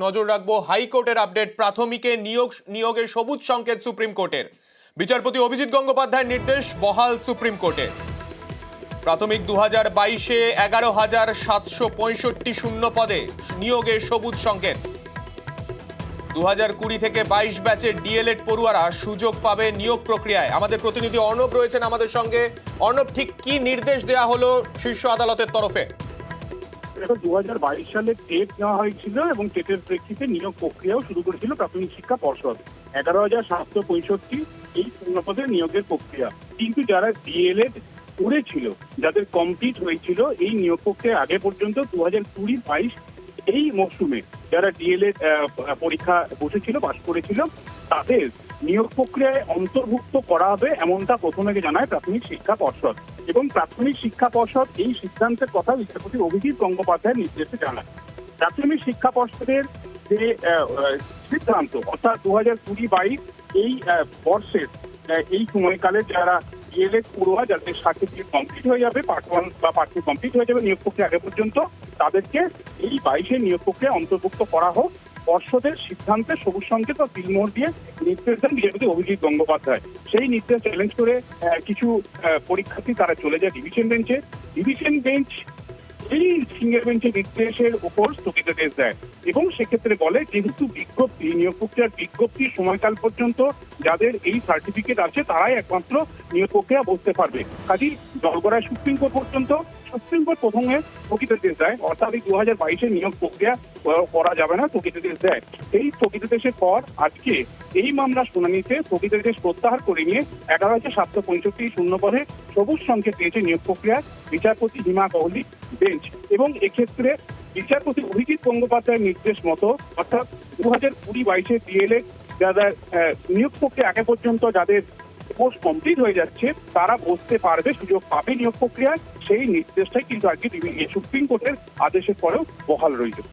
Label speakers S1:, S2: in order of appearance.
S1: নজর রাখবো হাইকোর্টের আপডেট। প্রাথমিকে নিয়োগের সবুজ সংকেত সুপ্রিম কোর্টের। বিচারপতি অভিজিৎ গঙ্গোপাধ্যায়ের নির্দেশ বহাল সুপ্রিম কোর্টে। প্রাথমিক 2022-এ 11,765 শূন্য পদে নিয়োগের সবুজ সংকেত। 2020 থেকে 22 ব্যাচের ডিএলএড পড়ুয়ারা সুযোগ পাবে নিয়োগ প্রক্রিয়ায়। আমাদের প্রতিনিধি অর্ণব রয়েছেন আমাদের সঙ্গে। অর্ণব, ঠিক কি নির্দেশ দেওয়া হলো শীর্ষ আদালতের তরফে?
S2: 2022 সালে টেট নেওয়া হয়েছিল এবং টেটের প্রেক্ষিতে নিয়োগ প্রক্রিয়াও শুরু করেছিল প্রাথমিক শিক্ষা পর্ষদ। 11,765 এই শূন্যপদে নিয়োগের প্রক্রিয়া। কিন্তু যারা ডিএলএড করেছিল, যাদের কমপ্লিট হয়েছিল এই নিয়োগ প্রক্রিয়া আগে পর্যন্ত 2020-22 এই মরশুমে যারা ডিএলএড পরীক্ষা বসেছিল, পাশ করেছিল, তাদের নিয়োগ প্রক্রিয়ায় অন্তর্ভুক্ত করা হবে এমনটা প্রথমে জানায় প্রাথমিক শিক্ষা পর্ষদ। এবং প্রাথমিক শিক্ষা পর্ষদ এই সিদ্ধান্তের কথা বিচারপতি অভিজিৎ গঙ্গোপাধ্যায়ের নির্দেশে জানায়। প্রাথমিক শিক্ষা পর্ষদের যে সিদ্ধান্ত, অর্থাৎ 2020-22 এই বর্ষের এই সময়কালে যারা ডিএলএড পড়ুয়া, যাদের সার্টিফিকেট কমপ্লিট হয়ে যাবে, পার্ট 1 বা পার্ট 2 কমপ্লিট হয়ে যাবে নিয়োগ প্রক্রিয়া আগে পর্যন্ত, তাদেরকে এই 22-এর নিয়োগ প্রক্রিয়া অন্তর্ভুক্ত করা হোক। পর্ষদের সিদ্ধান্তে সবুজ সংকেত বা তিলমোহর দিয়ে নির্দেশ দেন বিচারপতি অভিজিৎ গঙ্গোপাধ্যায়। সেই নির্দেশ চ্যালেঞ্জ করে কিছু পরীক্ষার্থী তারা চলে যায় ডিভিশন বেঞ্চে। ডিভিশন বেঞ্চ এই সিঙ্গেল বেঞ্চের নির্দেশের উপর স্থগিতাদেশ দেয় এবং সেক্ষেত্রে বলে, যেহেতু বিজ্ঞপ্তি, নিয়োগ প্রক্রিয়ার বিজ্ঞপ্তির সময়কাল পর্যন্ত যাদের এই সার্টিফিকেট আছে তারাই একমাত্র নিয়োগ প্রক্রিয়া বসতে পারবে। কাজেই দলগড়ায় সুপ্রিম কোর্ট পর্যন্ত, সুপ্রিম কোর্ট প্রথমে স্থগিতাদেশ দেয়, অর্থাৎ এই 2022-এর নিয়োগ প্রক্রিয়া করা যাবে না, স্থগিতাদেশ দেয়। এই স্থগিতাদেশের পর আজকে এই মামলা শুনানিতে স্থগিতাদেশ প্রত্যাহার করে নিয়ে 11,765 শূন্য পদে সবুজ সংকেত দিয়েছে নিয়োগ প্রক্রিয়া বিচারপতি হিমা কোহলি বেঞ্চ। এবং এক্ষেত্রে বিচারপতি অভিজিৎ গঙ্গোপাধ্যায়ের নির্দেশ মতো, অর্থাৎ 2020-22-এর ডিএলএড যাদের নিয়োগ প্রক্রিয়া আগে পর্যন্ত যাদের কোর্স কমপ্লিট হয়ে যাচ্ছে তারা বসতে পারবে, সুযোগ পাবে নিয়োগ প্রক্রিয়ায়। সেই নির্দেশটাই কিন্তু আজকে সুপ্রিম কোর্টের আদেশের পরেও বহাল রইল।